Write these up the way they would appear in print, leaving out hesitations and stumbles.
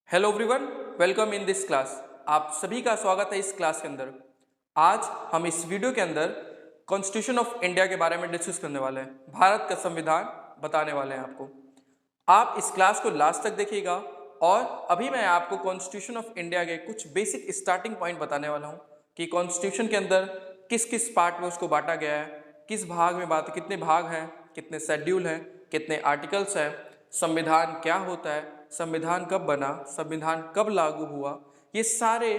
Hello everyone, welcome in this class. आप सभी का स्वागत है इस क्लास के अंदर। आज हम इस वीडियो के अंदर कॉन्स्टिट्यूशन ऑफ इंडिया के बारे में डिस्कस करने वाले हैं। भारत का संविधान बताने वाले हैं आपको। आप इस क्लास को लास्ट तक देखिएगा और अभी मैं आपको कॉन्स्टिट्यूशन ऑफ इंडिया के कुछ बेसिक स्टार्टिंग पॉइंट बताने वाला हूँ कि कॉन्स्टिट्यूशन के अंदर किस किस पार्ट में उसको बांटा गया है, किस भाग में बात, कितने भाग हैं, कितने शेड्यूल हैं, कितने आर्टिकल्स हैं, संविधान क्या होता है, संविधान कब बना, संविधान कब लागू हुआ। ये सारे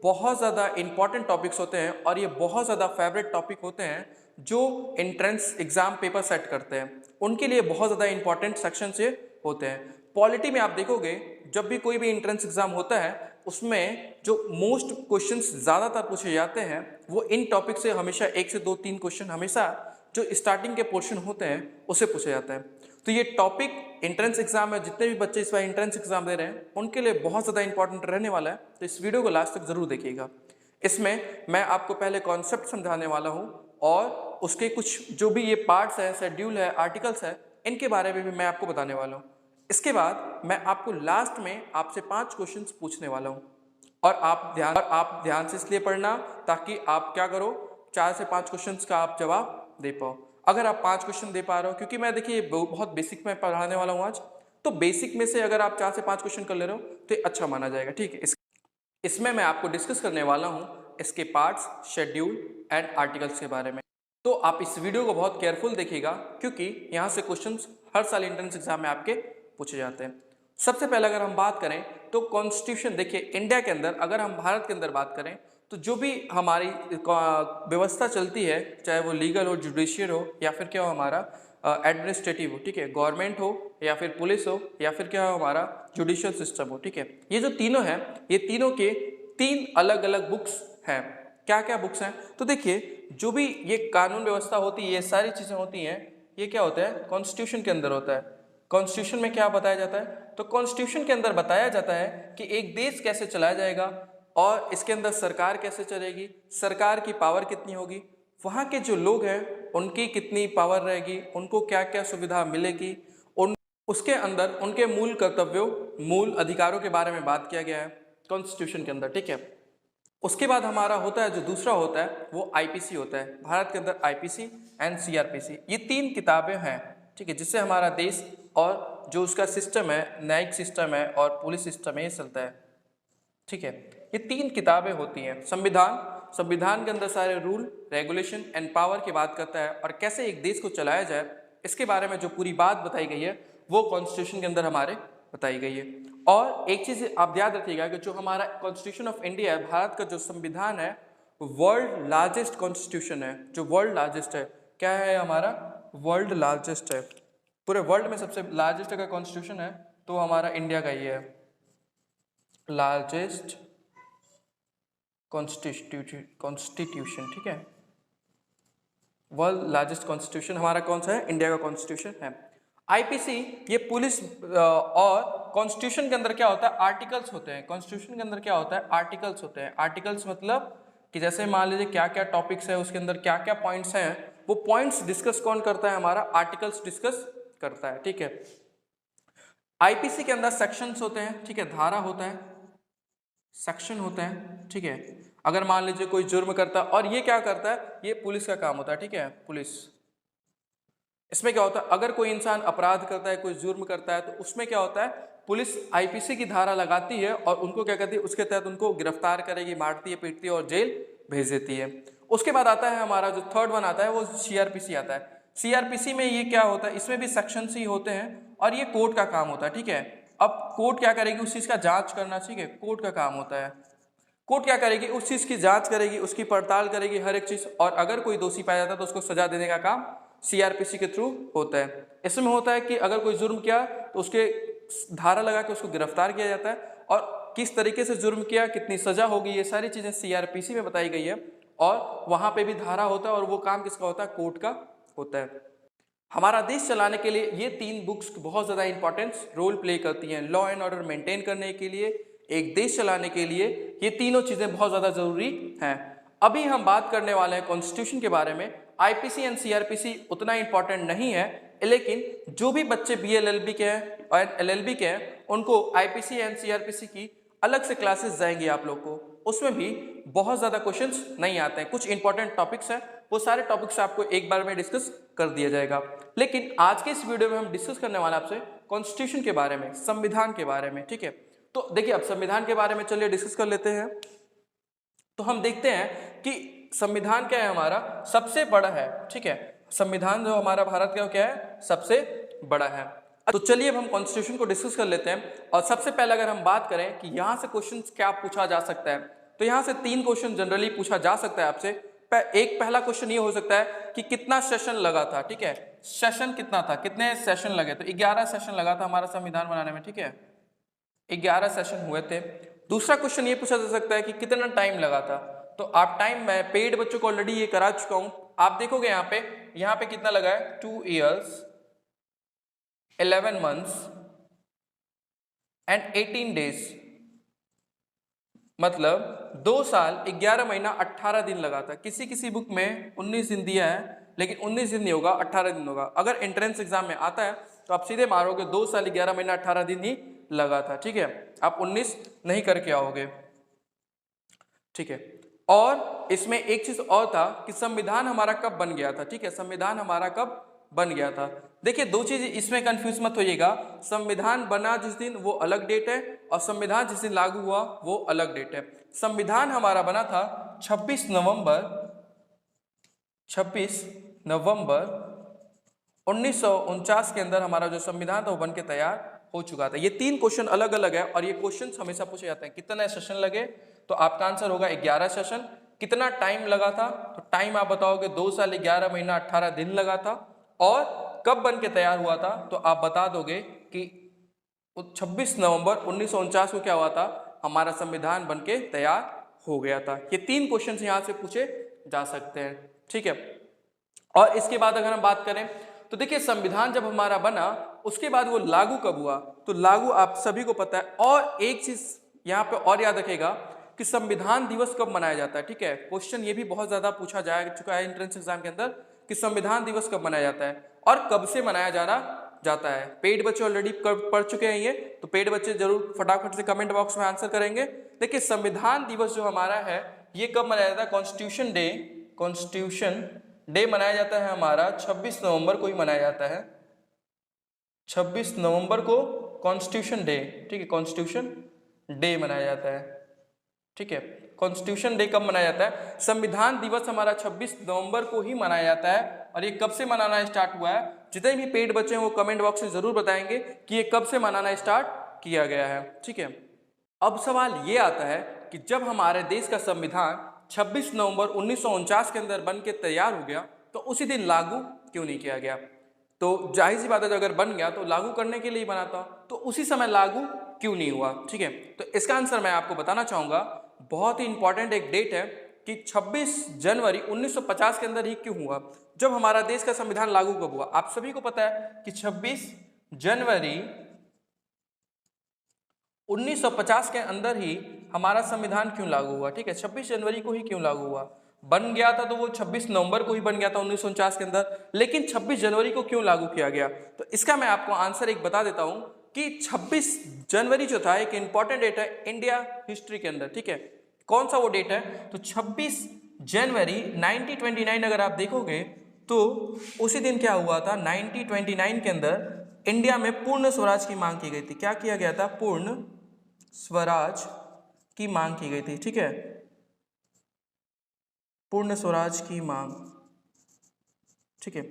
बहुत ज़्यादा इंपॉर्टेंट टॉपिक्स होते हैं और ये बहुत ज़्यादा फेवरेट टॉपिक होते हैं जो एंट्रेंस एग्जाम पेपर सेट करते हैं, उनके लिए बहुत ज़्यादा इंपॉर्टेंट सेक्शन से होते हैं। पॉलिटी में आप देखोगे जब भी कोई भी एंट्रेंस एग्जाम होता है उसमें जो मोस्ट क्वेश्चंस ज़्यादातर पूछे जाते हैं वो इन टॉपिक से हमेशा 1 से 2-3 क्वेश्चन हमेशा जो स्टार्टिंग के पोर्शन होते हैं उससे पूछे जाता है। तो ये टॉपिक एंट्रेंस एग्जाम में जितने भी बच्चे इस बार एंट्रेंस एग्जाम दे रहे हैं उनके लिए बहुत ज़्यादा इंपॉर्टेंट रहने वाला है, तो इस वीडियो को लास्ट तक जरूर देखिएगा। इसमें मैं आपको पहले कॉन्सेप्ट समझाने वाला हूँ और उसके कुछ जो भी ये पार्ट्स हैं, शेड्यूल है, आर्टिकल्स है, इनके बारे में भी मैं आपको बताने वाला हूँ। इसके बाद मैं आपको लास्ट में आपसे 5 क्वेश्चंस पूछने वाला हूँ और आप ध्यान से इसलिए पढ़ना ताकि आप क्या करो, 4 से 5 क्वेश्चंस का आप जवाब दे पाओ। अगर आप 5 क्वेश्चन दे पा रहे हो, क्योंकि मैं देखिए बहुत बेसिक में पढ़ाने वाला हूँ आज, तो बेसिक में से अगर आप 4 से 5 क्वेश्चन कर ले रहे हो तो ये अच्छा माना जाएगा। ठीक है, इसमें मैं आपको डिस्कस करने वाला हूँ इसके पार्ट्स, शेड्यूल एंड आर्टिकल्स के बारे में। तो आप इस वीडियो को बहुत केयरफुल देखिएगा क्योंकि यहाँ से क्वेश्चंस हर साल एंट्रेंस एग्जाम में आपके पूछे जाते हैं। सबसे पहले अगर हम बात करें तो कॉन्स्टिट्यूशन, देखिए इंडिया के अंदर, अगर हम भारत के अंदर बात करें तो जो भी हमारी व्यवस्था चलती है, चाहे वो लीगल हो, जुडिशियल हो या फिर क्या हो हमारा एडमिनिस्ट्रेटिव हो, ठीक है, गवर्नमेंट हो या फिर पुलिस हो या फिर क्या हो हमारा जुडिशियल सिस्टम हो, ठीक है, ये जो तीनों हैं ये तीनों के 3 अलग अलग बुक्स हैं। क्या क्या बुक्स हैं? तो देखिए जो भी ये कानून व्यवस्था होती है, ये सारी चीज़ें होती हैं, ये क्या होता है, कॉन्स्टिट्यूशन के अंदर होता है। कॉन्स्टिट्यूशन में क्या बताया जाता है? तो कॉन्स्टिट्यूशन के अंदर बताया जाता है कि एक देश कैसे चलाया जाएगा और इसके अंदर सरकार कैसे चलेगी, सरकार की पावर कितनी होगी, वहाँ के जो लोग हैं उनकी कितनी पावर रहेगी, उनको क्या क्या सुविधा मिलेगी, उसके अंदर उनके मूल कर्तव्यों, मूल अधिकारों के बारे में बात किया गया है कॉन्स्टिट्यूशन के अंदर। ठीक है, उसके बाद हमारा होता है जो दूसरा होता है वो आईपीसी होता है। भारत के अंदर आईपीसी एंड सीआरपीसी, ये 3 किताबें हैं, ठीक है, जिससे हमारा देश और जो उसका सिस्टम है, न्यायिक सिस्टम है और पुलिस सिस्टम है, ये चलता है। ठीक है, ये 3 किताबें होती हैं। संविधान के अंदर सारे रूल, रेगुलेशन एंड पावर की बात करता है और कैसे एक देश को चलाया जाए इसके बारे में जो पूरी बात बताई गई है वो कॉन्स्टिट्यूशन के अंदर हमारे बताई गई है। और एक चीज़ आप याद रखिएगा कि जो हमारा कॉन्स्टिट्यूशन ऑफ इंडिया है, भारत का जो संविधान है, वर्ल्ड लार्जेस्ट कॉन्स्टिट्यूशन है। जो वर्ल्ड लार्जेस्ट है, क्या है हमारा, वर्ल्ड लार्जेस्ट है, पूरे वर्ल्ड में सबसे लार्जेस्ट अगर कॉन्स्टिट्यूशन है तो हमारा इंडिया का ही है, लार्जेस्ट कॉन्स्टिट्यूशन। ठीक है, वर्ल्ड लार्जेस्ट कॉन्स्टिट्यूशन हमारा कौन सा है, इंडिया का कॉन्स्टिट्यूशन है। आईपीसी ये पुलिस और कॉन्स्टिट्यूशन के अंदर क्या होता है, आर्टिकल्स होते हैं। कॉन्स्टिट्यूशन के अंदर क्या होता है, आर्टिकल्स होते हैं। आर्टिकल्स मतलब कि जैसे मान लीजिए क्या क्या टॉपिक्स है, उसके अंदर क्या क्या पॉइंट्स हैं, वो पॉइंट्स डिस्कस कौन करता है, हमारा आर्टिकल्स डिस्कस करता है। ठीक है, आईपीसी के अंदर सेक्शंस होते हैं, ठीक है, धारा होता है, सेक्शन होता है। ठीक है, अगर मान लीजिए कोई जुर्म करता है, और ये क्या करता है, ये पुलिस का काम होता है। ठीक है, पुलिस, इसमें क्या होता है, अगर कोई इंसान अपराध करता है, कोई जुर्म करता है, तो उसमें क्या होता है, पुलिस आईपीसी की धारा लगाती है और उनको क्या करती है, उसके तहत उनको गिरफ्तार करेगी, मारती है, पीटती है और जेल भेज देती है। उसके बाद आता है हमारा जो थर्ड वन आता है वो सीआरपीसी आता है। सीआरपीसी में ये क्या होता है, इसमें भी सेक्शंस ही होते हैं और ये कोर्ट का काम होता है। ठीक है, अब कोर्ट क्या करेगी, उस चीज़ का जांच करना, ठीक है, कोर्ट का काम होता है। कोर्ट क्या करेगी, उस चीज़ की जांच करेगी, उसकी पड़ताल करेगी, हर एक चीज़, और अगर कोई दोषी पाया जाता है तो उसको सजा देने का काम सीआरपीसी के थ्रू होता है। इसमें होता है कि अगर कोई जुर्म किया तो उसके धारा लगा के उसको गिरफ्तार किया जाता है और किस तरीके से जुर्म किया, कितनी सजा होगी, ये सारी चीज़ें सीआरपीसी में बताई गई है। और वहाँ पे भी धारा होता है और वो काम किसका होता है, कोर्ट का होता है। हमारा देश चलाने के लिए ये 3 बुक्स बहुत ज़्यादा इंपॉर्टेंस रोल प्ले करती हैं। लॉ एंड ऑर्डर मेंटेन करने के लिए, एक देश चलाने के लिए ये तीनों चीज़ें बहुत ज़्यादा ज़रूरी हैं। अभी हम बात करने वाले हैं कॉन्स्टिट्यूशन के बारे में। आईपीसी एंड सीआरपीसी उतना इंपॉर्टेंट नहीं है, लेकिन जो भी बच्चे बीए एलएलबी के हैं और एलएलबी के हैं उनको आईपीसी एंड सीआरपीसी की अलग से क्लासेस जाएंगी आप लोग को, उसमें भी बहुत ज़्यादा क्वेश्चंस नहीं आते हैं। कुछ इंपॉर्टेंट टॉपिक्स हैं, वो सारे टॉपिक्स आपको एक बार में डिस्कस कर दिया जाएगा। लेकिन आज के इस वीडियो में हम डिस्कस करने वाले आपसे कॉन्स्टिट्यूशन के बारे में, संविधान के बारे में, ठीक है। तो देखिए अब संविधान के बारे में चलिए डिस्कस कर लेते हैं। तो हम देखते हैं कि संविधान क्या है, हमारा सबसे बड़ा है, ठीक है। संविधान जो हमारा भारत का क्या है, सबसे बड़ा है। तो चलिए अब हम कॉन्स्टिट्यूशन को डिस्कस कर लेते हैं। और सबसे पहले अगर हम बात करें कि यहाँ से क्वेश्चन क्या पूछा जा सकता है, तो यहाँ से 3 क्वेश्चन जनरली पूछा जा सकता है आपसे। एक पहला क्वेश्चन ये हो सकता है कि कितना सेशन लगा था, ठीक है। सेशन कितना था, कितने सेशन लगे, तो 11 सेशन लगा था हमारा संविधान बनाने में, ठीक है। 11 सेशन हुए थे। दूसरा क्वेश्चन ये पूछा जा सकता है कि कितना टाइम लगा था, तो आप टाइम, मैं पेड बच्चों को ऑलरेडी ये करा चुका हूं, आप देखोगे यहाँ पे कितना लगा है, 2 years 11 months एंड 18 days, मतलब 2 साल 11 महीना 18 दिन लगा था। किसी किसी बुक में 19 दिन दिया है, लेकिन 19 दिन नहीं होगा, 18 दिन होगा। अगर एंट्रेंस एग्जाम में आता है तो आप सीधे मारोगे 2 साल 11 महीना 18 दिन ही लगा था, ठीक है। आप 19 नहीं करके आओगे, ठीक है। और इसमें एक चीज और था कि संविधान हमारा कब बन गया था, ठीक है। संविधान हमारा कब बन गया था, देखिए 2 चीज इसमें कंफ्यूज मत होइएगा। संविधान बना जिस दिन वो अलग डेट है, और संविधान जिस दिन लागू हुआ वो अलग डेट है। संविधान हमारा बना था 26 नवंबर 1949 के अंदर हमारा जो संविधान था वो बन के तैयार हो चुका था। ये 3 क्वेश्चन अलग अलग है और ये क्वेश्चन हमेशा पूछे जाते हैं। कितने सेशन लगे, तो आपका आंसर होगा 11 सेशन। कितना टाइम लगा था, तो टाइम आप बताओगे 2 साल 11 महीना 18 दिन लगा था। और कब बन के तैयार हुआ था, तो आप बता दोगे कि 26 नवंबर 1949 को क्या हुआ था, हमारा संविधान बन के तैयार हो गया था। ये 3 क्वेश्चन यहाँ से पूछे जा सकते हैं, ठीक है। और इसके बाद अगर हम बात करें तो देखिए संविधान जब हमारा बना उसके बाद वो लागू कब हुआ, तो लागू आप सभी को पता है। और एक चीज यहाँ पे और याद रखेगा कि संविधान दिवस कब मनाया जाता है, ठीक है। क्वेश्चन ये भी बहुत ज्यादा पूछा जा चुका है एंट्रेंस एग्जाम के अंदर कि संविधान दिवस कब मनाया जाता है और कब से मनाया जाता है। पेड बच्चे ऑलरेडी पढ़ चुके हैं ये, तो पेड बच्चे जरूर फटाफट से कमेंट बॉक्स में आंसर करेंगे। देखिए संविधान दिवस जो हमारा है ये कब मनाया जाता है, कॉन्स्टिट्यूशन डे मनाया जाता है हमारा 26 नवंबर को ही मनाया जाता है। 26 नवंबर को कॉन्स्टिट्यूशन डे, ठीक है, कॉन्स्टिट्यूशन डे मनाया जाता है, ठीक है। कॉन्स्टिट्यूशन डे कब मनाया जाता है, संविधान दिवस हमारा 26 नवंबर को ही मनाया जाता है। और ये कब से मनाना स्टार्ट हुआ है, जितने भी पेड बच्चे हैं वो कमेंट बॉक्स में जरूर बताएंगे कि ये कब से मनाना स्टार्ट किया गया है, ठीक है। अब सवाल ये आता है कि जब हमारे देश का संविधान 26 नवंबर 1949 के अंदर बन के तैयार हो गया तो उसी दिन लागू क्यों नहीं किया गया। तो जाहिर सी बात है, अगर बन गया तो लागू करने के लिए बना था, तो उसी समय लागू क्यों नहीं हुआ, ठीक है। तो इसका आंसर मैं आपको बताना चाहूंगा। बहुत ही इंपॉर्टेंट एक डेट है कि 26 जनवरी 1950 के अंदर ही क्यों हुआ, जब हमारा देश का संविधान लागू कब हुआ। आप सभी को पता है कि 26 जनवरी 1950 के अंदर ही हमारा संविधान क्यों लागू हुआ, ठीक है। 26 जनवरी को ही क्यों लागू हुआ, बन गया था तो वो 26 नवंबर को ही बन गया था 1949 के अंदर, लेकिन 26 जनवरी को क्यों लागू किया गया, तो इसका मैं आपको आंसर एक बता देता हूं कि 26 जनवरी जो था एक इंपॉर्टेंट डेट है इंडिया हिस्ट्री के अंदर, ठीक है। कौन सा वो डेट है, तो 26 जनवरी 1929 अगर आप देखोगे तो उसी दिन क्या हुआ था, 1929 के अंदर इंडिया में पूर्ण स्वराज की मांग की गई थी। क्या किया गया था, पूर्ण स्वराज की मांग की गई थी, ठीक है। पूर्ण स्वराज की मांग, ठीक है।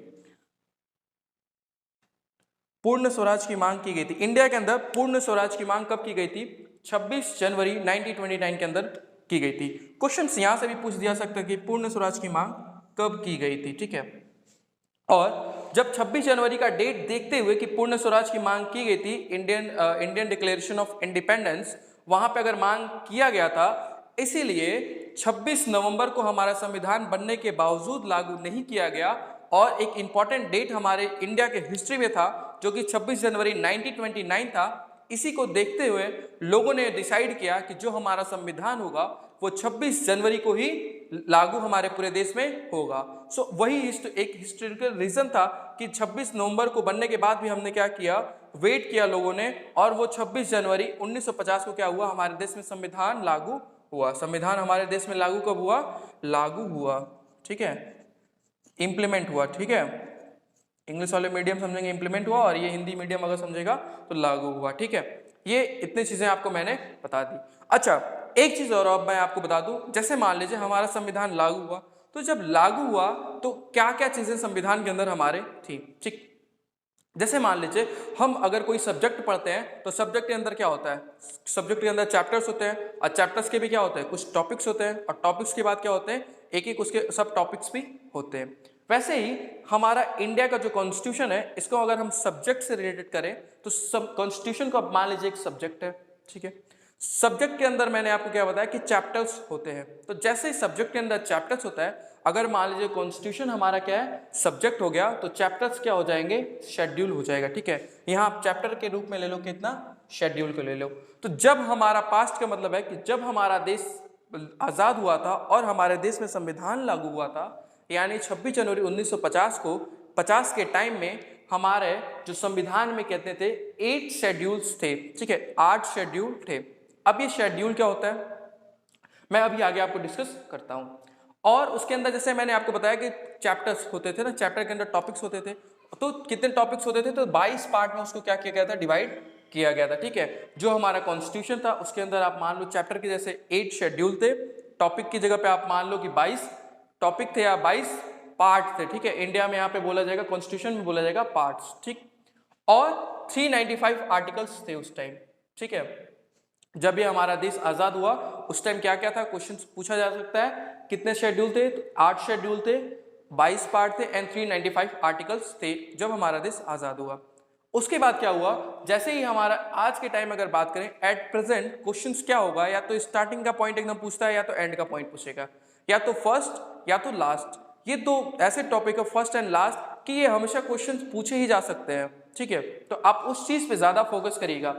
पूर्ण स्वराज की मांग की गई थी इंडिया के अंदर। पूर्ण स्वराज की मांग कब की गई थी, 26 जनवरी 1929 के अंदर की गई थी। क्वेश्चन यहां से भी पूछ दिया सकता है कि पूर्ण स्वराज की मांग कब की गई थी, ठीक है। और जब 26 जनवरी का डेट देखते हुए कि पूर्ण स्वराज की मांग की गई थी, इंडियन डिक्लेरेशन ऑफ इंडिपेंडेंस, वहां पे अगर मांग किया गया था, इसीलिए 26 नवंबर को हमारा संविधान बनने के बावजूद लागू नहीं किया गया। और एक इंपॉर्टेंट डेट हमारे इंडिया के हिस्ट्री में था जो कि 26 जनवरी 1929 था। इसी को देखते हुए लोगों ने डिसाइड किया कि जो हमारा संविधान होगा वो 26 जनवरी को ही लागू हमारे पूरे देश में होगा। सो वही एक हिस्टोरिकल रीजन था कि 26 नवंबर को बनने के बाद भी हमने क्या किया वेट किया लोगों ने, और वो 26 जनवरी 1950 को क्या हुआ, हमारे देश में संविधान लागू हुआ। संविधान हमारे देश में लागू कब हुआ, लागू हुआ, ठीक है, इंप्लीमेंट हुआ, ठीक है। इंग्लिश वाले मीडियम समझेंगे इंप्लीमेंट हुआ, और ये हिंदी मीडियम अगर समझेगा तो लागू हुआ, ठीक है। ये इतनी चीजें आपको मैंने बता दी। अच्छा, एक चीज और अब मैं आपको बता दूं, जैसे मान लीजिए हमारा संविधान लागू हुआ, तो जब लागू हुआ तो क्या क्या चीजें संविधान के अंदर हमारे थी, ठीक। जैसे मान लीजिए हम अगर कोई सब्जेक्ट पढ़ते हैं तो सब्जेक्ट के अंदर क्या होता है, सब्जेक्ट के अंदर चैप्टर्स होते हैं, और चैप्टर्स के भी क्या होते हैं, कुछ टॉपिक्स होते हैं, और टॉपिक्स के बाद क्या होते हैं, एक एक उसके सब टॉपिक्स भी होते हैं। वैसे ही हमारा इंडिया का जो कॉन्स्टिट्यूशन है, इसको अगर हम सब्जेक्ट से रिलेटेड करें तो सब कॉन्स्टिट्यूशन को मान लीजिए एक सब्जेक्ट है, ठीक है। सब्जेक्ट के अंदर मैंने आपको क्या बताया कि चैप्टर्स होते हैं, तो जैसे ही सब्जेक्ट के अंदर चैप्टर्स होता है, अगर मान लीजिए कॉन्स्टिट्यूशन हमारा क्या है, सब्जेक्ट हो गया, तो चैप्टर्स क्या हो जाएंगे, शेड्यूल हो जाएगा, ठीक है। यहाँ आप चैप्टर के रूप में ले लो, कितना, शेड्यूल को ले लो। तो जब हमारा पास्ट का मतलब है कि जब हमारा देश आजाद हुआ था और हमारे देश में संविधान लागू हुआ था, यानी 26 जनवरी 1950 को, 50 के टाइम में हमारे जो संविधान में कहते थे 8 शेड्यूल्स थे, ठीक है, 8 शेड्यूल थे। अब ये शेड्यूल क्या होता है, मैं अभी आगे आपको डिस्कस करता हूं। और उसके अंदर जैसे मैंने आपको बताया कि चैप्टर्स होते थे ना, चैप्टर के अंदर टॉपिक्स होते थे, तो कितने टॉपिक्स होते थे, तो 22 पार्ट में उसको क्या किया गया था, डिवाइड किया गया था, ठीक है। जो हमारा कॉन्स्टिट्यूशन था उसके अंदर आप मान लो चैप्टर के जैसे 8 शेड्यूल थे, टॉपिक की जगह पे आप मान लो कि 22 टॉपिक थे या 22 पार्ट थे, ठीक है। इंडिया में यहाँ पे बोला जाएगा, कॉन्स्टिट्यूशन में बोला जाएगा पार्ट्स, ठीक। और 395 आर्टिकल्स थे उस टाइम, ठीक है। जब ये हमारा देश आजाद हुआ उस टाइम क्या क्या था, क्वेश्चन पूछा जा सकता है, कितने शेड्यूल थे, तो 8 शेड्यूल थे, 22 पार्ट थे एंड 395 आर्टिकल्स थे जब हमारा देश आजाद हुआ। उसके बाद क्या हुआ, जैसे ही हमारा आज के टाइम अगर बात करें, एट प्रेजेंट क्वेश्चंस क्या होगा, या तो स्टार्टिंग का पॉइंट एकदम पूछता है, या तो एंड का पॉइंट पूछेगा, या तो फर्स्ट या तो लास्ट। ये तो ऐसे टॉपिक है फर्स्ट एंड लास्ट कि ये हमेशा क्वेश्चंस पूछे ही जा सकते हैं, ठीक है। तो आप उस चीज पे ज्यादा फोकस करिएगा।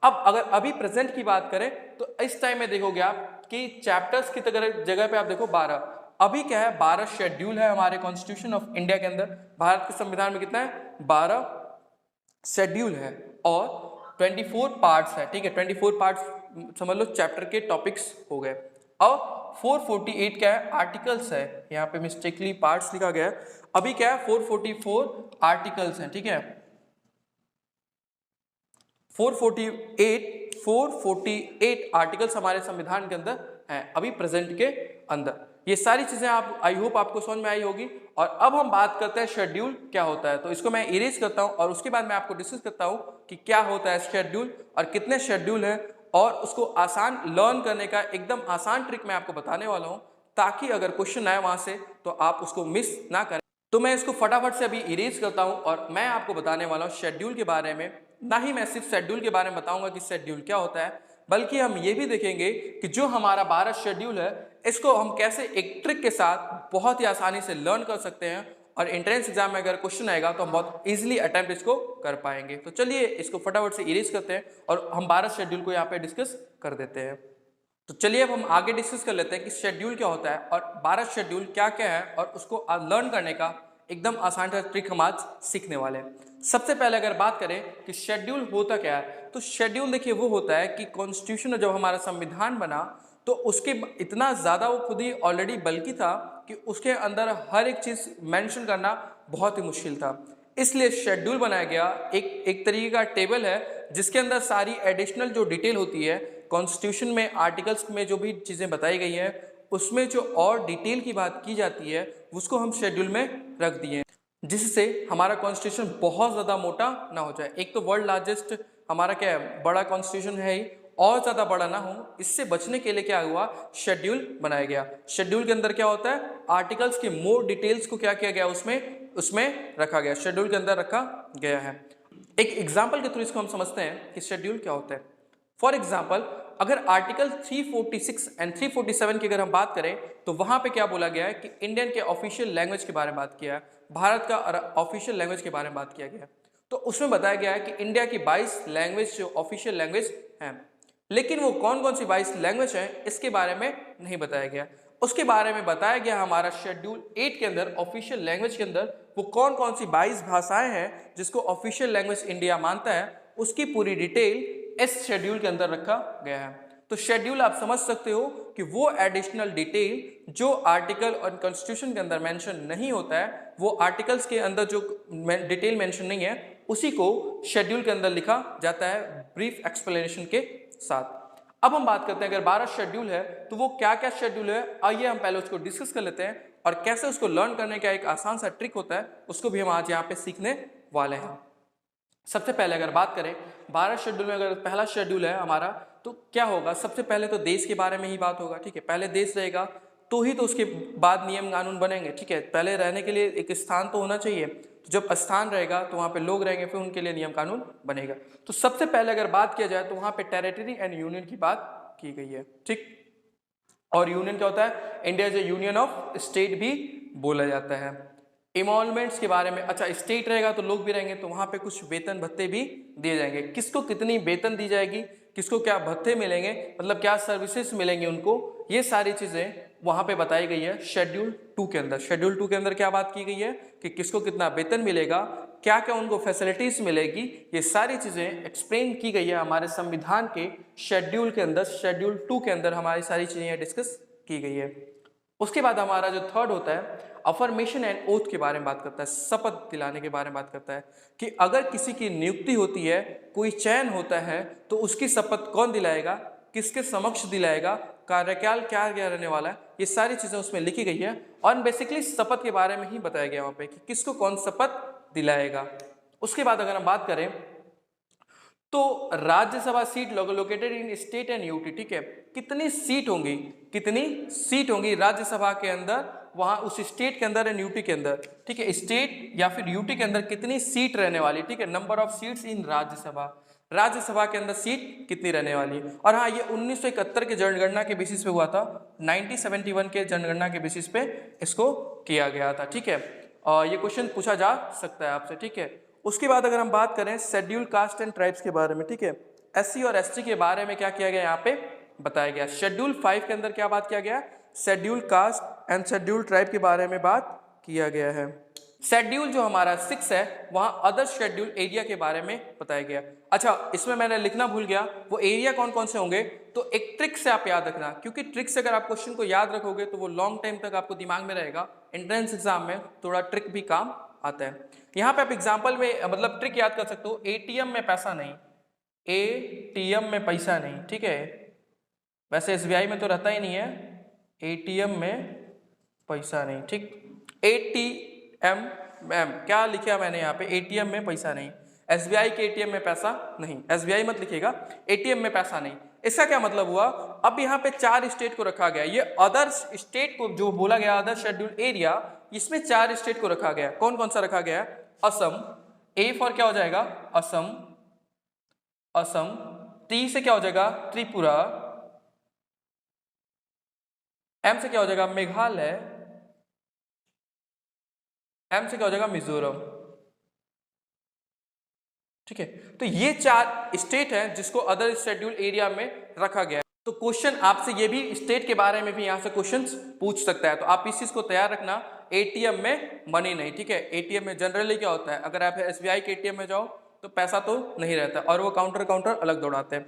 अब अगर अभी प्रेजेंट की बात करें तो इस टाइम में देखोगे आप कि चैप्टर्स की जगह पे आप देखो 12, अभी क्या है, 12 शेड्यूल है हमारे कॉन्स्टिट्यूशन ऑफ इंडिया के अंदर। भारत के संविधान में कितना है, 12 शेड्यूल है और 24 पार्ट्स है, ठीक है। 24 पार्ट्स समझ लो चैप्टर के टॉपिक्स हो गए। अब 448 क्या है, आर्टिकल्स है, यहाँ पे मिस्टेकली पार्ट्स लिखा गया है, अभी क्या है 444 आर्टिकल्स हैं, ठीक है। 448 आर्टिकल्स हमारे संविधान के अंदर हैं अभी प्रेजेंट के अंदर। ये सारी चीजें आप आई होप आपको समझ में आई होगी। और अब हम बात करते हैं शेड्यूल क्या होता है, तो इसको मैं इरेज करता हूं और उसके बाद मैं आपको डिस्कस करता हूं कि क्या होता है शेड्यूल और कितने शेड्यूल है, और उसको आसान लर्न करने का एकदम आसान ट्रिक मैं आपको बताने वाला हूं, ताकि अगर क्वेश्चन आए वहां से तो आप उसको मिस ना करें। तो मैं इसको फटाफट से अभी इरेज करता हूं और मैं आपको बताने वाला हूं शेड्यूल के बारे में। ना ही मैं सिर्फ शेड्यूल के बारे में बताऊंगा कि शेड्यूल क्या होता है, बल्कि हम ये भी देखेंगे कि जो हमारा 12 शेड्यूल है इसको हम कैसे एक ट्रिक के साथ बहुत ही आसानी से लर्न कर सकते हैं, और एंट्रेंस एग्जाम में अगर क्वेश्चन आएगा तो हम बहुत इजीली अटेम्प्ट इसको कर पाएंगे। तो चलिए इसको फटाफट से इरेज करते हैं और हम 12 शेड्यूल को यहाँ पे डिस्कस कर देते हैं। तो चलिए अब हम आगे डिस्कस कर लेते हैं कि शेड्यूल क्या होता है और 12 शेड्यूल क्या क्या है, और उसको लर्न करने का एकदम आसान सा ट्रिक हम आज सीखने वाले हैं। सबसे पहले अगर बात करें कि शेड्यूल होता क्या है, तो शेड्यूल देखिए वो होता है कि कॉन्स्टिट्यूशन जब हमारा संविधान बना तो उसके इतना ज़्यादा वो खुद ही ऑलरेडी बल्कि था कि उसके अंदर हर एक चीज़ मेंशन करना बहुत ही मुश्किल था। इसलिए शेड्यूल बनाया गया, एक तरीके का टेबल है जिसके अंदर सारी एडिशनल जो डिटेल होती है कॉन्स्टिट्यूशन में, आर्टिकल्स में जो भी चीज़ें बताई गई है उसमें जो और डिटेल की बात की जाती है उसको हम शेड्यूल में रख दिए, जिससे हमारा कॉन्स्टिट्यूशन बहुत ज़्यादा मोटा ना हो जाए। एक तो वर्ल्ड लार्जेस्ट हमारा क्या है, बड़ा कॉन्स्टिट्यूशन है ही, और ज़्यादा बड़ा ना हो, इससे बचने के लिए क्या हुआ, शेड्यूल बनाया गया। शेड्यूल के अंदर क्या होता है, आर्टिकल्स के मोर डिटेल्स को क्या किया गया, उसमें रखा गया, शेड्यूल के अंदर रखा गया है। एक एग्जाम्पल के थ्रू इसको हम समझते हैं कि शेड्यूल क्या होता है। फॉर एग्जाम्पल अगर आर्टिकल 346 एंड 347 की अगर हम बात करें तो वहां पे क्या बोला गया है कि इंडियन के ऑफिशियल लैंग्वेज के बारे में बात किया है, भारत का ऑफिशियल लैंग्वेज के बारे में बात किया गया। तो उसमें बताया गया है कि इंडिया की 22 लैंग्वेज जो ऑफिशियल लैंग्वेज हैं, लेकिन वो कौन कौन सी 22 लैंग्वेज हैं इसके बारे में नहीं बताया गया। उसके बारे में बताया गया हमारा शेड्यूल 8 के अंदर ऑफिशियल लैंग्वेज के अंदर वो कौन कौन सी 22 भाषाएं हैं जिसको ऑफिशियल लैंग्वेज इंडिया मानता है, उसकी पूरी डिटेल इस शेड्यूल के अंदर रखा गया है। तो शेड्यूल आप समझ सकते हो कि वो एडिशनल डिटेल जो आर्टिकल और कॉन्स्टिट्यूशन के अंदर मेंशन नहीं होता है, वो आर्टिकल्स के अंदर जो डिटेल मेंशन नहीं है उसी को शेड्यूल के अंदर लिखा जाता है ब्रीफ एक्सप्लेनेशन के साथ। अब हम बात करते हैं अगर 12 शेड्यूल है तो वो क्या क्या शेड्यूल है, आइए हम पहले उसको डिस्कस कर लेते हैं और कैसे उसको लर्न करने का एक आसान सा ट्रिक होता है उसको भी हम आज यहाँ पे सीखने वाले हैं। सबसे पहले अगर बात करें 12 शेड्यूल में, अगर पहला शेड्यूल है हमारा तो क्या होगा, सबसे पहले तो देश के बारे में ही बात होगा। ठीक है, पहले देश रहेगा तो ही तो उसके बाद नियम कानून बनेंगे। ठीक है, पहले रहने के लिए एक स्थान तो होना चाहिए, तो जब स्थान रहेगा तो वहाँ पे लोग रहेंगे, फिर उनके लिए नियम कानून बनेगा। तो सबसे पहले अगर बात किया जाए तो वहाँ पे टेरिटरी एंड यूनियन की बात की गई है। ठीक, और यूनियन क्या होता है, India is A union of state भी बोला जाता है। इमॉल्वमेंट्स के बारे में, अच्छा स्टेट रहेगा तो लोग भी रहेंगे, तो वहाँ पे कुछ वेतन भत्ते भी दिए जाएंगे। किसको कितनी वेतन दी जाएगी, किसको क्या भत्ते मिलेंगे, मतलब क्या सर्विसेज मिलेंगे उनको, ये सारी चीजें वहां पे बताई गई है शेड्यूल 2 के अंदर। शेड्यूल 2 के अंदर क्या बात की गई है कि किसको कितना वेतन मिलेगा, क्या क्या उनको फैसिलिटीज मिलेगी, ये सारी चीजें एक्सप्लेन की गई है हमारे संविधान के शेड्यूल के अंदर। शेड्यूल 2 के अंदर हमारी सारी चीजें डिस्कस की गई है। उसके बाद हमारा जो थर्ड होता है अफर्मेशन एंड ओथ के बारे में बात करता है, शपथ दिलाने के बारे में बात करता है कि अगर किसी की नियुक्ति होती है, कोई चयन होता है, तो उसकी शपथ कौन दिलाएगा, किसके समक्ष दिलाएगा, कार्यकाल क्या क्या रहने वाला है, ये सारी चीजें उसमें लिखी गई है। और बेसिकली शपथ के बारे में ही बताया गया वहां पे कि किसको कौन शपथ दिलाएगा। उसके बाद अगर हम बात करें तो Rajya Sabha seat located in state and UT. ठीक है, कितनी सीट होंगी, कितनी सीट होंगी राज्यसभा के अंदर, वहां उस स्टेट के अंदर एंड यूटी के अंदर। ठीक है, स्टेट या फिर यूटी के अंदर कितनी सीट रहने वाली। ठीक है, number of seats in Rajya Sabha, Rajya Sabha के अंदर सीट कितनी रहने वाली है। और हाँ, ये 1971 के जनगणना के बेसिस पे हुआ था, 1971 के जनगणना के बेसिस पे इसको किया गया था। ठीक है, और ये क्वेश्चन पूछा जा सकता है आपसे। ठीक है, उसके बाद अगर हम बात करें शेड्यूल कास्ट एंड ट्राइब्स के बारे में। ठीक है, एससी और एसटी के बारे में क्या किया गया यहाँ पे बताया गया। शेड्यूल 5 के अंदर क्या बात किया गया, schedule caste and schedule tribe के बारे में बात किया गया है। शेड्यूल जो हमारा 6 है वहां अदर शेड्यूल एरिया के बारे में बताया गया। अच्छा, इसमें मैंने लिखना भूल गया, वो एरिया कौन कौन से होंगे, तो एक ट्रिक से आप याद रखना, क्योंकि ट्रिक से अगर आप क्वेश्चन को याद रखोगे तो वो लॉन्ग टाइम तक आपको दिमाग में रहेगा। एंट्रेंस एग्जाम में थोड़ा ट्रिक भी काम आता है। यहाँ पे आप एग्जाम्पल में मतलब ट्रिक याद कर सकते हो, एटीएम में पैसा नहीं, एटीएम में पैसा नहीं। ठीक है, वैसे एसबीआई में तो रहता ही नहीं है, एटीएम में पैसा नहीं। ठीक, एटीएम क्या लिखा मैंने यहाँ पे, एटीएम में पैसा नहीं, एसबीआई के एटीएम में पैसा नहीं, एसबीआई मत लिखिएगा, एटीएम में पैसा नहीं। इसका क्या मतलब हुआ, अब यहाँ पे 4 स्टेट को रखा गया, ये अदर स्टेट को जो बोला गया अदर शेड्यूल एरिया, इसमें 4 स्टेट को रखा गया। कौन कौन सा रखा गया, असम, ए फॉर क्या हो जाएगा असम, असम, टी से क्या हो जाएगा त्रिपुरा, एम से क्या हो जाएगा मेघालय, एम से क्या हो जाएगा मिजोरम। ठीक है, तो ये 4 स्टेट हैं जिसको अदर शेड्यूल एरिया में रखा गया है। तो क्वेश्चन आपसे ये भी स्टेट के बारे में भी यहां से क्वेश्चंस पूछ सकता है, तो आप इस चीज को तैयार रखना, एटीएम में मनी नहीं। ठीक है, एटीएम में जनरली क्या होता है, अगर आप एसबीआई के एटीएम में जाओ तो पैसा तो नहीं रहता और वो काउंटर अलग दौड़ाते हैं।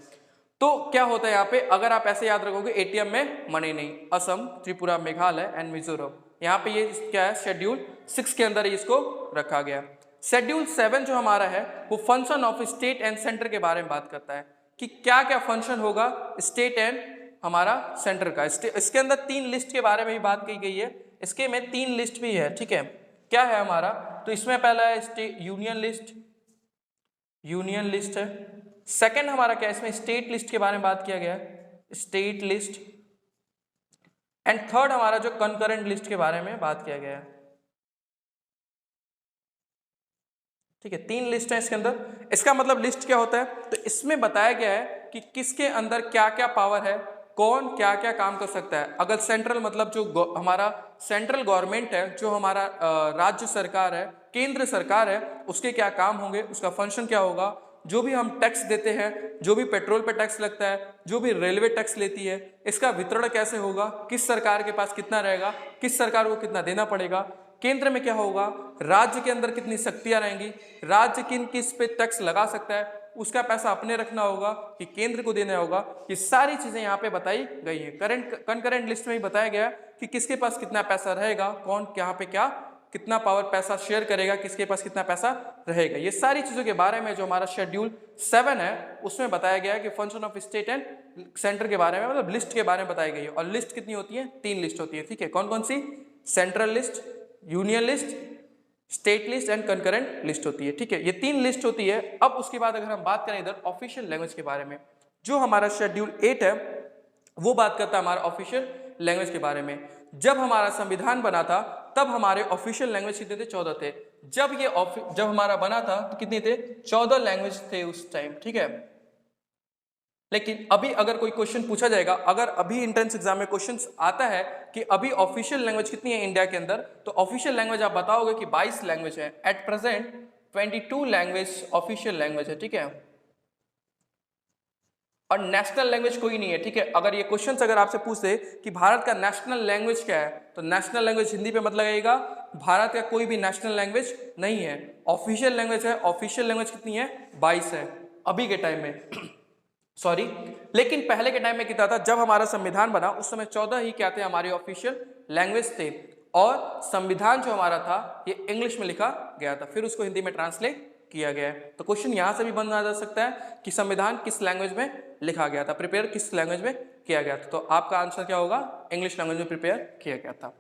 तो क्या होता है यहाँ पे, अगर आप ऐसे याद रखोगे एटीएम में मनी नहीं, असम, त्रिपुरा, मेघालय एंड मिजोरम, यहाँ पे ये क्या है शेड्यूल 6 के अंदर इसको रखा गया। शेड्यूल 7 जो हमारा है वो function of state and centre के बारे में बात करता है कि क्या क्या फंक्शन होगा स्टेट एंड हमारा सेंटर का। इसके अंदर 3 लिस्ट के बारे में भी बात की गई है, इसके में 3 लिस्ट भी है। ठीक है, क्या है हमारा, तो इसमें पहला है यूनियन लिस्ट, यूनियन लिस्ट है। सेकंड हमारा क्या है, इसमें स्टेट लिस्ट के बारे में बात किया गया है, स्टेट लिस्ट। एंड थर्ड हमारा जो कंकरेंट लिस्ट के बारे में बात किया गया है। ठीक है, 3 लिस्ट है इसके अंदर। इसका मतलब लिस्ट क्या होता है, तो इसमें बताया गया है कि किसके अंदर क्या क्या पावर है, कौन क्या क्या काम कर सकता है। अगर सेंट्रल मतलब जो हमारा सेंट्रल गवर्नमेंट है, जो हमारा राज्य सरकार है, केंद्र सरकार है, उसके क्या काम होंगे, उसका फंक्शन क्या होगा। जो भी हम टैक्स देते हैं, जो भी पेट्रोल पे टैक्स लगता है, जो भी रेलवे टैक्स लेती है, इसका वितरण कैसे होगा, किस सरकार के पास कितना रहेगा, किस सरकार को कितना देना पड़ेगा, केंद्र में क्या होगा, राज्य के अंदर कितनी शक्तियां रहेंगी, राज्य किन किस पे टैक्स लगा सकता है, उसका पैसा अपने रखना होगा कि केंद्र को देना होगा, ये सारी चीजें यहाँ पे बताई गई है। कंकरेंट लिस्ट में ही बताया गया कि किसके पास कितना पैसा रहेगा, कौन यहाँ पे क्या कितना पावर पैसा शेयर करेगा, किसके पास कितना पैसा रहेगा, ये सारी चीजों के बारे में जो हमारा शेड्यूल 7 है उसमें बताया गया है कि function of state and centre के बारे में, मतलब लिस्ट के बारे में बताई गई है। और लिस्ट कितनी होती है, 3 लिस्ट होती है, ठीक है। कौन कौन सी, central list, union list, state list and concurrent list होती है, ठीक है। ये 3 लिस्ट होती है। अब उसके बाद अगर हम बात करें इधर ऑफिशियल लैंग्वेज के बारे में, जो हमारा शेड्यूल 8 है वो बात करता है हमारा ऑफिशियल लैंग्वेज के बारे में। जब हमारा संविधान बना था तब हमारे ऑफिशियल लैंग्वेज कितने थे, 14 थे। जब हमारा बना था तो कितने थे, 14 लैंग्वेज थे उस टाइम, ठीक है। लेकिन अभी अगर कोई क्वेश्चन पूछा जाएगा, अगर अभी एंट्रेंस एग्जाम में क्वेश्चन आता है कि अभी ऑफिशियल लैंग्वेज कितनी है इंडिया के अंदर, तो ऑफिशियल लैंग्वेज आप बताओगे कि 22 लैंग्वेज है। At present 22 language official language है, ठीक है। और नेशनल लैंग्वेज कोई नहीं है, ठीक है। अगर ये क्वेश्चंस अगर आपसे पूछे कि भारत का नेशनल लैंग्वेज क्या है, तो नेशनल लैंग्वेज हिंदी पे मत लगाइएगा, भारत का कोई भी नेशनल लैंग्वेज नहीं है, ऑफिशियल लैंग्वेज है। ऑफिशियल लैंग्वेज कितनी है, 22 है अभी के टाइम में सॉरी। लेकिन पहले के टाइम में कितना था, जब हमारा संविधान बना उस समय 14 ही क्या थे हमारे ऑफिशियल लैंग्वेज थे। और संविधान जो हमारा था ये इंग्लिश में लिखा गया था, फिर उसको हिंदी में ट्रांसलेट किया गया है। तो क्वेश्चन यहां से भी बना जा सकता है कि संविधान किस लैंग्वेज में लिखा गया था, प्रिपेयर किस लैंग्वेज में किया गया था। तो आपका आंसर क्या होगा, इंग्लिश लैंग्वेज में प्रिपेयर किया गया था।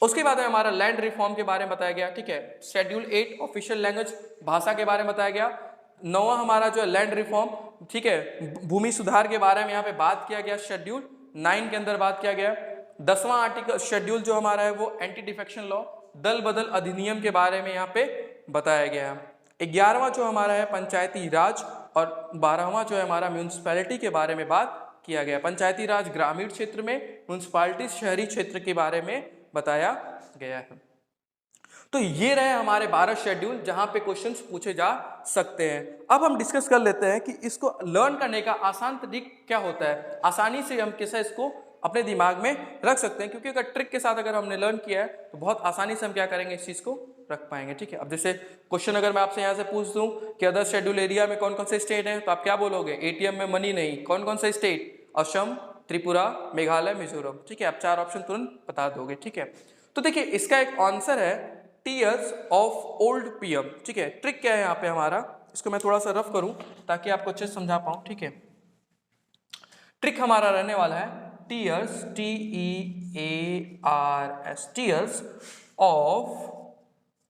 उसके बाद हमारा लैंड रिफॉर्म के बारे में बताया गया, ठीक है। शेड्यूल 8 ऑफिशियल लैंग्वेज, भाषा के बारे में बताया गया। 9वां हमारा जो है लैंड रिफॉर्म, ठीक है, भूमि सुधार के बारे में यहाँ पे बात किया गया, शेड्यूल 9 के अंदर बात किया गया। 10वां आर्टिकल शेड्यूल जो हमारा है वो एंटी डिफेक्शन लॉ, दल बदल अधिनियम के बारे में यहाँ पे बताया गया है। 11वां जो हमारा है पंचायती राज, और 12वां जो है हमारा म्यूनिसिपैलिटी के बारे में बात किया गया। पंचायती राज ग्रामीण क्षेत्र में, म्यूनिसिपैलिटी शहरी क्षेत्र के बारे में बताया गया है। तो ये रहे हमारे 12 शेड्यूल जहां पे क्वेश्चंस पूछे जा सकते हैं। अब हम डिस्कस कर लेते हैं कि इसको लर्न करने का आसान तरीका क्या होता है, आसानी से हम कैसे इसको अपने दिमाग में रख सकते हैं। क्योंकि अगर ट्रिक के साथ अगर हमने लर्न किया है तो बहुत आसानी से हम क्या करेंगे, इस चीज को रख पाएंगे, ठीक है। अब जैसे क्वेश्चन अगर मैं आपसे यहाँ से पूछ दूं कि अदर शेड्यूल एरिया में कौन कौन से स्टेट हैं, तो आप क्या बोलोगे, एटीएम में मनी नहीं, कौन कौन से स्टेट, असम, त्रिपुरा, मेघालय, मिजोरम, ठीक है। आप 4 ऑप्शन तुरंत बता दोगे, ठीक है। तो देखिए इसका एक आंसर है टीयर्स ऑफ ओल्ड पीएम, ठीक है। ट्रिक क्या है यहाँ पे हमारा, इसको मैं थोड़ा सा रफ करूं ताकि आपको अच्छे से समझा पाऊं, ठीक है। ट्रिक हमारा रहने वाला है tears, TEARS, tears of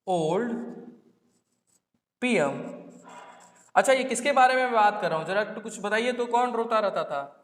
old PM. अच्छा ये किसके बारे में मैं बात कर रहा हूं, जरा तो कुछ बताइए तो, कौन रोता रहता था,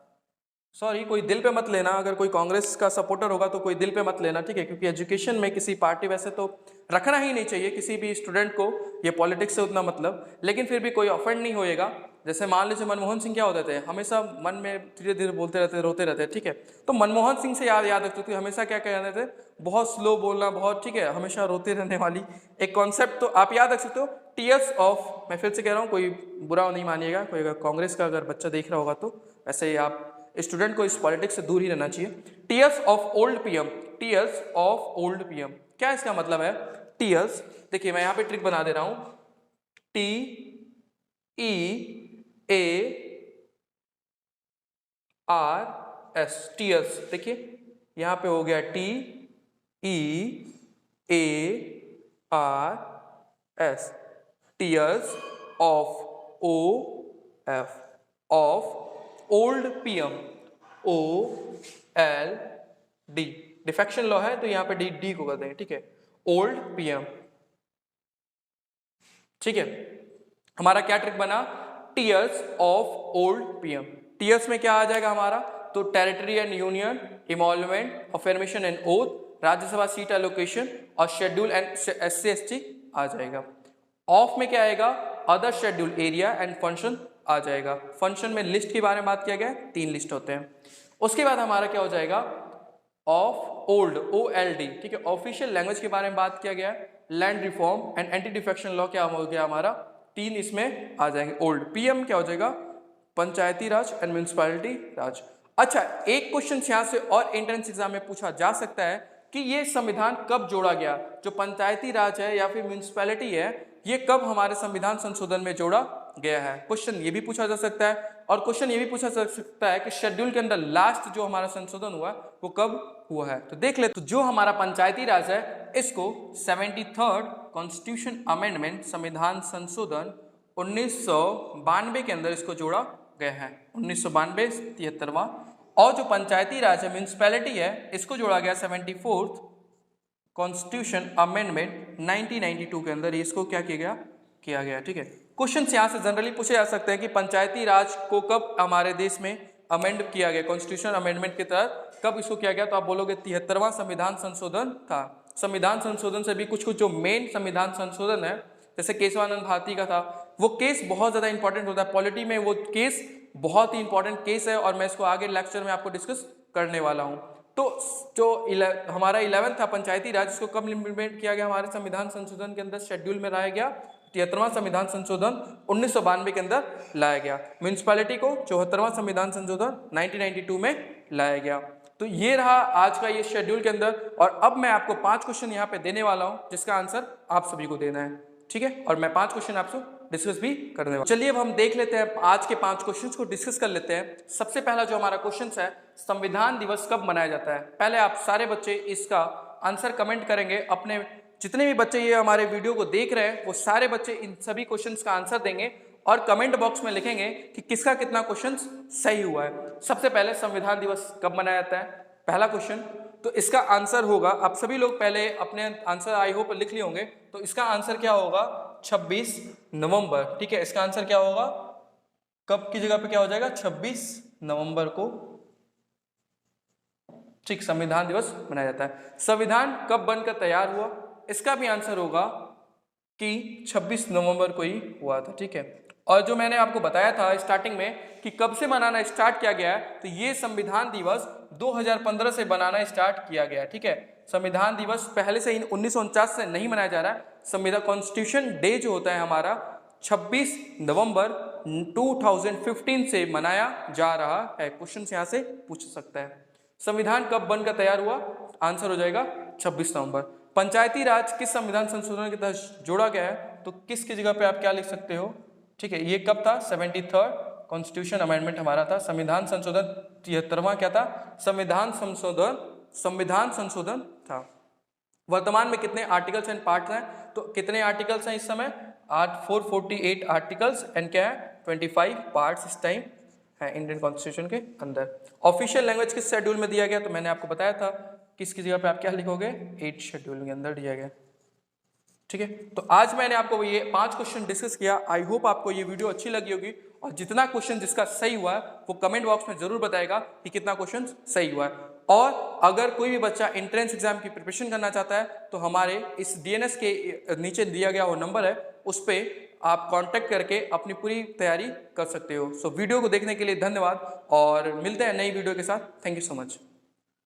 सॉरी कोई दिल पे मत लेना, अगर कोई कांग्रेस का सपोर्टर होगा तो कोई दिल पे मत लेना, ठीक है। क्योंकि एजुकेशन में किसी पार्टी वैसे तो रखना ही नहीं चाहिए किसी भी स्टूडेंट को, ये पॉलिटिक्स से उतना मतलब, लेकिन फिर भी कोई ऑफेंड नहीं होएगा। जैसे मान लीजिए मनमोहन सिंह क्या होते थे, हमेशा मन में धीरे धीरे बोलते रहते, रोते रहते, ठीक है। तो मनमोहन सिंह से याद रखते थे, हमेशा क्या कहते थे, बहुत स्लो बोलना, बहुत, ठीक है, हमेशा रोते रहने वाली एक कॉन्सेप्ट, तो आप याद रख सकते हो टीयर्स ऑफ। मैं फिर से कह रहा हूँ, कोई बुरा नहीं मानिएगा, कोई अगर कांग्रेस का अगर बच्चा देख रहा होगा तो वैसे ही आप स्टूडेंट को इस पॉलिटिक्स से दूर ही रहना चाहिए। Tears of old PM, tears of old PM, क्या इसका मतलब है टीयर्स, देखिए मैं यहां पे ट्रिक बना दे रहा हूं, TEARS, टीयर्स, देखिए यहां पे हो गया TEARS, tears of OF, of old PM, OLD, defection law है तो यहाँ पे डी को कर देंगे, ठीक है, ओल्ड पीएम, ठीक है। हमारा क्या ट्रिक बना, tears of old PM. Tears में क्या आ जाएगा हमारा, तो territory and union, emolument, affirmation and oath, Rajya Sabha seat allocation और शेड्यूल एंड SC/ST आ जाएगा। ऑफ में क्या आएगा, other schedule area and function आ जाएगा। फंक्शन में लिस्ट के बारे में बात किया गया, 3 लिस्ट होते हैं। उसके बाद हमारा क्या हो जाएगा, ऑफ ओल्ड, OLD, ठीक है, ऑफिशियल लैंग्वेज के बारे में बात किया गया। Land reform and anti defection law क्या हो गया हमारा, तीन इसमें आ जाएंगे ओल्ड। पीएम क्या हो जाएगा, पंचायती राज एंड म्यूनिसिपैलिटी राज। अच्छा, एक क्वेश्चन यहाँ से और एंट्रेंस एग्जाम में पूछा जा सकता है कि ये संविधान कब जोड़ा गया, जो पंचायती राज है या फिर म्यूनिसिपैलिटी है, ये कब हमारे संविधान संशोधन में जोड़ा गया है। क्वेश्चन ये भी पूछा जा सकता है। और क्वेश्चन ये भी पूछा जा सकता है कि शेड्यूल के अंदर लास्ट जो हमारा संशोधन हुआ वो कब हुआ है। तो देख ले, तो जो हमारा पंचायती राज है इसको 73rd कॉन्स्टिट्यूशन अमेंडमेंट संविधान संशोधन 1992 के अंदर इसको जोड़ा गया है, 1992 73वां। और जो पंचायती राज है म्यूनिसिपैलिटी है इसको जोड़ा गया 74th कॉन्स्टिट्यूशन अमेंडमेंट 1992 के अंदर, इसको क्या किया गया। ठीक है, क्वेश्चन यहाँ से जनरली पूछे जा सकते हैं कि पंचायती राज को कब हमारे देश में अमेंड किया गया, कॉन्स्टिट्यूशन अमेंडमेंट के तहत कब इसको किया गया। तो आप बोलोगे 73वां संविधान संशोधन था। संविधान संशोधन से भी कुछ जो मेन संविधान संशोधन है, जैसे केशवानंद भारती का था, वो केस बहुत ज्यादा इंपॉर्टेंट होता है पॉलिटी में, वो केस बहुत ही इंपॉर्टेंट केस है और मैं इसको आगे लेक्चर में आपको डिस्कस करने वाला हूँ। तो जो हमारा 11 था पंचायती राज, इसको कब इम्प्लीमेंट किया गया हमारे संविधान संशोधन के अंदर, शेड्यूल में लाया गया 73वां संविधान संशोधन 1992 के अंदर लाया गया। म्यूनिसिपैलिटी को 74वां संविधान संशोधन 1992 में लाया गया। तो ये रहा आज का ये शेड्यूल के अंदर। और अब मैं आपको 5 क्वेश्चन यहाँ पे देने वाला हूँ जिसका आंसर आप सभी को देना है। ठीक है, और मैं 5 क्वेश्चन आपसे डिस्कस भी करने वाला। चलिए अब हम देख लेते हैं, आज के 5 क्वेश्चंस को डिस्कस कर लेते हैं। सबसे पहला जो हमारा क्वेश्चन है, संविधान दिवस कब मनाया जाता है। पहले आप सारे बच्चे इसका आंसर कमेंट करेंगे। अपने जितने भी बच्चे ये हमारे वीडियो को देख रहे हैं वो सारे बच्चे इन सभी क्वेश्चंस का आंसर देंगे और कमेंट बॉक्स में लिखेंगे कि किसका कितना क्वेश्चन सही हुआ है। सबसे पहले संविधान दिवस कब मनाया जाता है, पहला क्वेश्चन। तो इसका आंसर होगा, आप सभी लोग पहले अपने आंसर आई होप लिख लिए होंगे, तो इसका आंसर क्या होगा 26 नवंबर। ठीक है, इसका आंसर क्या होगा, कब की जगह पे क्या हो जाएगा 26 नवंबर को, ठीक, संविधान दिवस मनाया जाता है। संविधान कब बनकर तैयार हुआ, इसका भी आंसर होगा कि 26 नवंबर को ही हुआ था। ठीक है, और जो मैंने आपको बताया था स्टार्टिंग में कि कब से मनाना स्टार्ट किया गया है, तो ये संविधान दिवस 2015 से बनाना स्टार्ट किया गया है। ठीक है, संविधान दिवस पहले से 1949 से नहीं मनाया जा रहा है। संविधान कॉन्स्टिट्यूशन डे जो होता है हमारा 26 नवंबर 2015 से मनाया जा रहा है। क्वेश्चन यहाँ से पूछ सकता है। संविधान कब बनकर तैयार हुआ, आंसर हो जाएगा 26 नवंबर। पंचायती राज किस संविधान संशोधन के तहत जोड़ा गया है, तो किसकी जगह पे आप क्या लिख सकते हो। ठीक है, ये कब था, 73rd कॉन्स्टिट्यूशन अमेंडमेंट हमारा था। संविधान संशोधन 73वां क्या था, संविधान संशोधन था। वर्तमान में कितने आर्टिकल्स एंड पार्ट्स हैं, तो कितने आर्टिकल्स हैं इस समय, 448 आर्टिकल्स एंड क्या है 25 पार्ट्स इस टाइम है इंडियन कॉन्स्टिट्यूशन के अंदर। ऑफिशियल लैंग्वेज किस शेड्यूल में दिया गया, तो मैंने आपको बताया था किसकी जगह पे आप क्या लिखोगे, 8 शेड्यूल के अंदर दिया गया। ठीक है, तो आज मैंने आपको ये 5 क्वेश्चन डिस्कस किया। आई होप आपको ये वीडियो अच्छी लगी होगी और जितना क्वेश्चन जिसका सही हुआ है वो कमेंट बॉक्स में जरूर बताएगा कि कितना क्वेश्चन सही हुआ है। और अगर कोई भी बच्चा एंट्रेंस एग्जाम की प्रिपरेशन करना चाहता है तो हमारे इस डीएनएस के नीचे दिया गया वो नंबर है, उस पर आप कांटेक्ट करके अपनी पूरी तैयारी कर सकते हो। सो वीडियो को देखने के लिए धन्यवाद और मिलते हैं नई वीडियो के साथ। Thank you so much.